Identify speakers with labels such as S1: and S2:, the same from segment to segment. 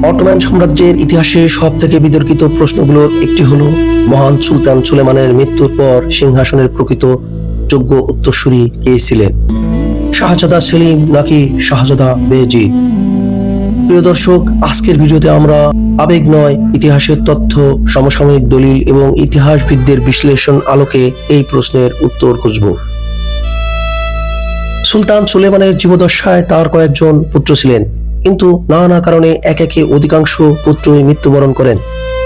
S1: Ottoman সাম্রাজ্যের ইতিহাসে সব থেকে বিতর্কিত প্রশ্নগুলোর একটি হলো মহান সুলতান সুলেমানের মৃত্যুর পর সিংহাসনের প্রকৃত যোগ্য উত্তরসূরি কে ছিলেন, শাহজাদা সেলিম নাকি শাহজাদা বায়েজিদ? প্রিয় দর্শক, আজকের ভিডিওতে আমরা আবেগ নয়, ইতিহাসের তথ্য, সমসাময়িক দলিল এবং ইতিহাসবিদদের বিশ্লেষণ আলোকে এই প্রশ্নের উত্তর খুঁজব। সুলতান সুলেমানের জীবদ্দশায় তার কয়েকজন পুত্র ছিলেন, কিন্তু নানা কারণে এক একে অধিকাংশ পুত্রই মৃত্যুবরণ করেন।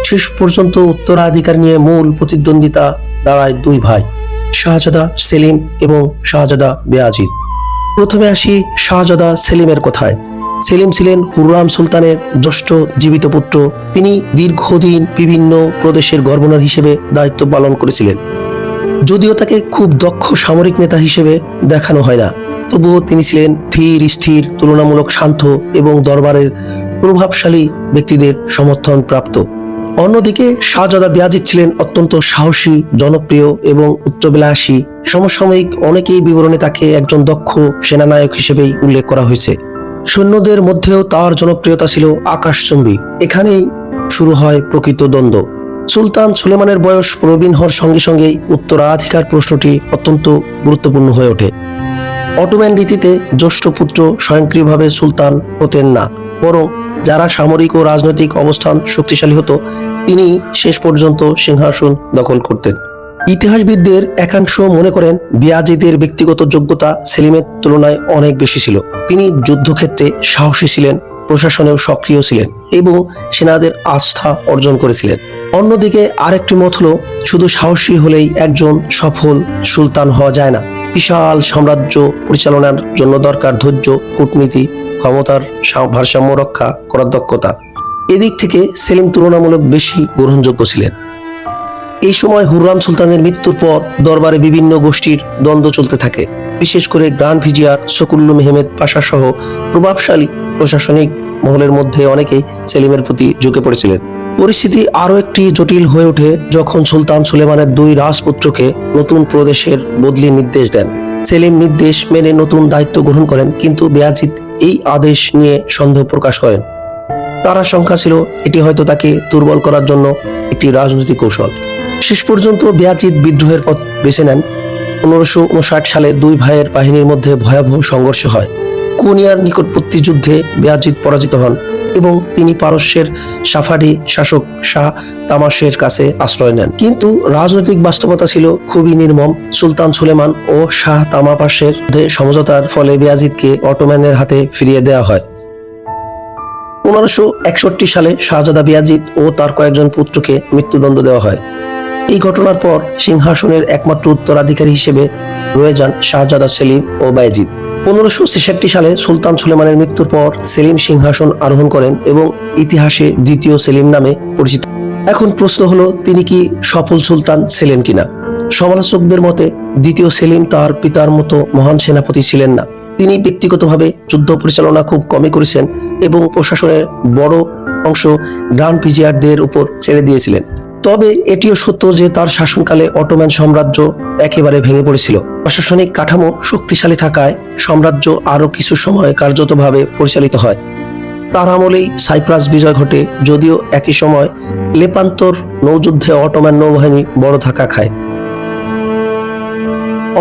S1: শেষ পর্যন্ত উত্তরাধিকার নিয়ে মূল প্রতিদ্বন্দ্বিতা দাঁড়ায় দুই ভাই, শাহজাদা সেলিম এবং শাহজাদা বায়েজিদ। প্রথমে আসি শাহজাদা সেলিমের কথায়। সেলিম ছিলেন হুররাম সুলতানের জ্যেষ্ঠ জীবিত পুত্র। তিনি দীর্ঘদিন বিভিন্ন প্রদেশের গভর্নর হিসেবে দায়িত্ব পালন করেছিলেন। যদিও তাকে খুব দক্ষ সামরিক নেতা হিসেবে দেখানো হয় না, তবুও তিনি ছিলেন ধীর স্থির, তুলনামূলক শান্ত এবং দরবারের প্রভাবশালী ব্যক্তিদের সমর্থন প্রাপ্ত। অন্যদিকে শাহজাদা বায়েজিদ ছিলেন অত্যন্ত সাহসী, জনপ্রিয় এবং উচ্চবিলাসী। সমসাময়িক অনেকেই বিবরণে তাকে একজন দক্ষ সেনানায়ক হিসেবেই উল্লেখ করা হয়েছে। সৈন্যদের মধ্যেও তার জনপ্রিয়তা ছিল আকাশচুম্বী। এখানেই শুরু হয় প্রকৃত দ্বন্দ্ব। সুলতান সুলেমানের বয়স প্রবীণ হওয়ার সঙ্গে সঙ্গেই উত্তরাধিকার প্রশ্নটি অত্যন্ত গুরুত্বপূর্ণ হয়ে ওঠে। অটোমান রীতিতে জ্যেষ্ঠ পুত্র স্বয়ংক্রিয়ভাবে সুলতান হতেন না, বরং যারা সামরিক ও রাজনৈতিক অবস্থান শক্তিশালী হতো তিনি শেষ পর্যন্ত সিংহাসন দখল করতেন। ইতিহাসবিদদের একাংশ মনে করেন বায়েজিদের ব্যক্তিগত যোগ্যতা সেলিমের তুলনায় অনেক বেশি ছিল। তিনি যুদ্ধক্ষেত্রে সাহসী ছিলেন, প্রশাসনেও সক্রিয় ছিলেন এবং সেনাদের আস্থা অর্জন করেছিলেন। অন্যদিকে আরেকটি মত হলো, শুধু সাহসী হলেই একজন সফল সুলতান হওয়া যায় না। বিশাল সাম্রাজ্য পরিচালনার জন্য দরকার ধৈর্য, কূটনীতি, ক্ষমতার ভারসাম্য রক্ষা করার দক্ষতা। এদিক থেকে সেলিম তুলনামূলক বেশি গ্রহণযোগ্য ছিলেন। এই সময় হুররাম সুলতানের মৃত্যুর পর দরবারে বিভিন্ন গোষ্ঠীর দ্বন্দ্ব চলতে থাকে। বিশেষ করে গ্রান্ড ভিজিয়ার শকুল্লু মেহমেদ পাশা সহ প্রভাবশালী প্রশাসনিক মহলের মধ্যে অনেকেই সেলিমের প্রতি ঝুঁকে পড়েছিলেন। পরিস্থিতি আরও একটি জটিল হয়ে ওঠে যখন সুলতান সুলেমানের দুই রাজপুত্রকে নতুন প্রদেশের বদলির নির্দেশ দেন। সেলিম নির্দেশ মেনে নতুন দায়িত্ব গ্রহণ করেন, কিন্তু বায়েজিদ এই আদেশ নিয়ে সন্দেহ প্রকাশ করেন। তার আশঙ্কা ছিল এটি হয়তো তাকে দুর্বল করার জন্য একটি রাজনৈতিক কৌশল। শেষ পর্যন্ত বায়েজিদ বিদ্রোহের পথ বেছে নেন। 1559 সালে দুই ভাইয়ের বাহিনীর মধ্যে ভয়াবহ সংঘর্ষ হয়। কোনিয়ার নিকটবর্তী যুদ্ধে বায়েজিদ পরাজিত হন এবং তিনি পারস্যের সাফারি শাসক শাহ তামাশের কাছে আশ্রয় নেন। কিন্তু রাজনৈতিক বাস্তবতা ছিল খুবই নির্মম। সুলতান সুলেমান ও শাহ তামাপাশের মধ্যে সমঝোতার ফলে বায়েজিদকে অটোমানের হাতে ফিরিয়ে দেওয়া হয়। 1561 সালে শাহজাদা বায়েজিদ ও তার কয়েকজন পুত্রকে মৃত্যুদণ্ড দেওয়া হয়। এই ঘটনার পর সিংহাসনের একমাত্র উত্তরাধিকারী হিসেবে রয়ে যান শাহজাদা সেলিম ও বায়েজিদ। 1566 সালে সুলতান সুলেমানের মৃত্যুর পর সেলিম সিংহাসন আরোহণ করেন এবং ইতিহাসে দ্বিতীয় সেলিম নামে পরিচিত। এখন প্রশ্ন হলো, তিনি কি সফল সুলতান ছিলেন কিনা? সমালোচকদের মতে দ্বিতীয় সেলিম তার পিতার মতো মহান সেনাপতি ছিলেন না। তিনি ব্যক্তিগতভাবে যুদ্ধ পরিচালনা খুব কমই করেছেন এবং প্রশাসনের বড় অংশ গ্রান্ড ভিজিয়ারদের উপর ছেড়ে দিয়েছিলেন। তবে এটিও সত্য যে তার শাসনকালে অটোমান সাম্রাজ্য একেবারে ভেঙে পড়েছিল। প্রশাসনিক কাঠামো শক্তিশালী থাকায় সাম্রাজ্য আরও কিছু সময় কার্যতভাবে পরিচালিত হয়। তার আমলেই সাইপ্রাস বিজয় ঘটে, যদিও একই সময় লেপান্তর নৌযুদ্ধে অটোমান নৌবাহিনী বড় ধাক্কা খায়।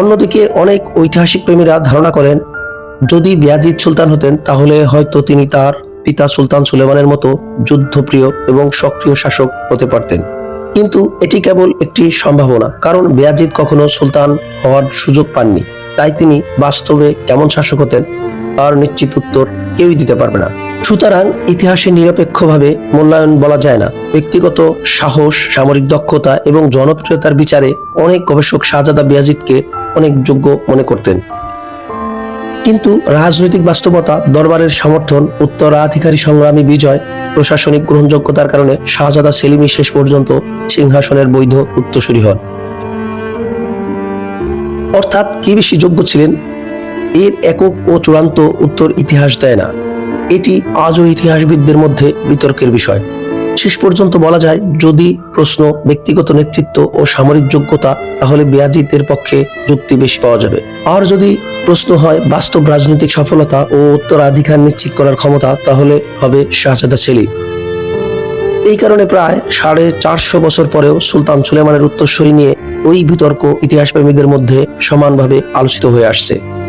S1: অন্যদিকে অনেক ঐতিহাসিক প্রেমীরা ধারণা করেন যদি বায়েজিদ সুলতান হতেন তাহলে হয়তো তিনি তার পিতা সুলতান সুলেমানের মতো যুদ্ধপ্রিয় এবং সক্রিয় শাসক হতে পারতেন। কিন্তু এটি কেবল একটি সম্ভাবনা, কারণ বায়েজিদ কখনো সুলতান হওয়ার সুযোগ পাননি। তাই তিনি বাস্তবে কেমন শাসক হতেন তার নিশ্চিত উত্তর কেউই দিতে পারবে না। সুতরাং ইতিহাসে নিরপেক্ষভাবে মূল্যায়ন বলা যায় না। ব্যক্তিগত সাহস, সামরিক দক্ষতা এবং জনপ্রিয়তার বিচারে অনেক গবেষক শাহজাদা বায়েজিদকে অনেক যোগ্য মনে করতেন। কিন্তু রাজনৈতিক বাস্তবতা, দরবারের সমর্থন, উত্তরাধিকারী সংগ্রামী বিজয়, প্রশাসনিক গ্রহণযোগ্যতার কারণে শাহজাদা সেলিমই শেষ পর্যন্ত সিংহাসনের বৈধ উত্তরসূরি হন। অর্থাৎ কি বেশি যোগ্য ছিলেন, এর একক ও চূড়ান্ত উত্তর ইতিহাস দেয় না। এটি আজও ইতিহাসবিদদের মধ্যে বিতর্কের বিষয়। শেষ পর্যন্ত বলা যায়, যদি প্রশ্ন ব্যক্তিগত নেতৃত্ব ও সামরিক যোগ্যতা, তাহলে বায়েজিদের পক্ষে যুক্তি বেশি পাওয়া যাবে। আর যদি প্রশ্ন হয় বাস্তব রাজনৈতিক সফলতা ও উত্তরাধিকার নিশ্চিত করার ক্ষমতা, তাহলে হবে শাহজাদা সেলিম। এই কারণে প্রায় 450 বছর পরেও সুলতান সুলেমানের উত্তরসূরি নিয়ে ওই বিতর্ক ইতিহাসপ্রেমীদের মধ্যে সমানভাবে আলোচিত হয়ে আসছে।